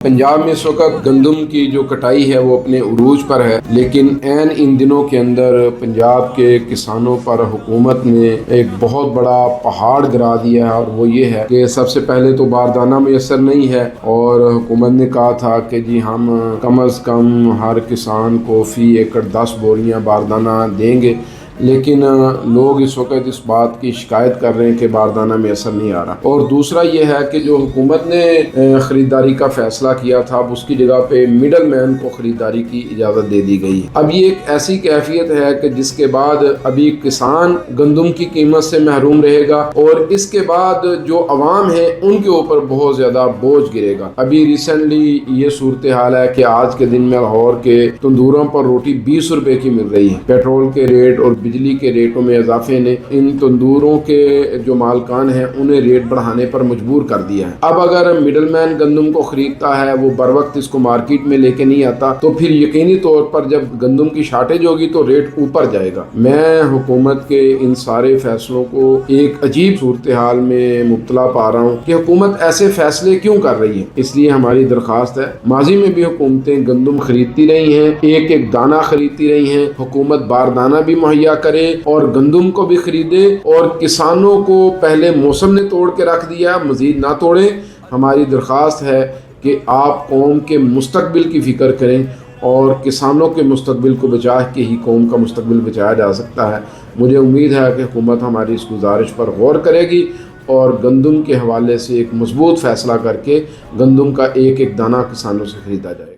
पंजाब में इस वक्त गंदम की जो कटाई है वो अपने उरूज पर है, लेकिन ऐन इन दिनों के अंदर पंजाब के किसानों पर हुकूमत ने एक बहुत बड़ा पहाड़ गिरा दिया है। और वो ये है कि सबसे पहले तो बारदाना मैसर नहीं है, और हुकूमत ने कहा था कि जी हम कम अज़ कम हर किसान को फ़ी एकड़ 10 बोरियाँ बारदाना देंगे, लेकिन लोग इस वक्त इस बात की शिकायत कर रहे हैं कि बारदाना मैसर नहीं आ रहा। और दूसरा ये है कि जो हुकूमत ने ख़रीदारी का फ़ैसला किया था, अब उसकी जगह पे मिडल मैन को ख़रीदारी की इजाज़त दे दी गई। अब ये एक ऐसी कैफियत है कि जिसके बाद अभी किसान गंदम की कीमत से महरूम रहेगा, और इसके बाद जो अवाम है उनके ऊपर बहुत ज़्यादा बोझ गिरेगा। अभी रिसेंटली ये सूरत हाल है कि आज के दिन में लाहौर के तंदूरों पर रोटी 20 रुपए की मिल रही है। पेट्रोल के रेट और बिजली के रेटों में इजाफे ने इन तंदूरों के जो मालकान हैं उन्हें रेट बढ़ाने पर मजबूर कर दिया है। अब अगर मिडलमैन गंदम को खरीदता है, वो बर वक्त इसको मार्केट में लेके नहीं आता, तो फिर यकीनी तौर पर जब गंदम की शार्टेज होगी तो रेट ऊपर जाएगा। मैं हुकूमत के इन सारे फैसलों को एक अजीब सूरत हाल में मुब्तला पा रहा हूँ कि हुकूमत ऐसे फैसले क्यों कर रही है। इसलिए हमारी दरख्वास्त है, माजी में भी हुकूमतें गंदम खरीदती रही हैं, एक एक दाना खरीदती रही हैं, हुकूमत बारदाना भी मुहैया करे और गंदम को भी खरीदे, और किसानों को पहले मौसम ने तोड़ के रख दिया, मजीद ना तोड़ें। हमारी दरख्वास्त है कि आप कौम के मुस्तकबिल की फ़िक्र करें, और किसानों के मुस्तकबिल को बचा के ही कौम का मुस्तकबिल बचाया जा सकता है। मुझे उम्मीद है कि हुकूमत हमारी इस गुजारिश पर गौर करेगी और गंदम के हवाले से एक मजबूत फ़ैसला करके गंदम का एक एक दाना किसानों से ख़रीदा जाएगा।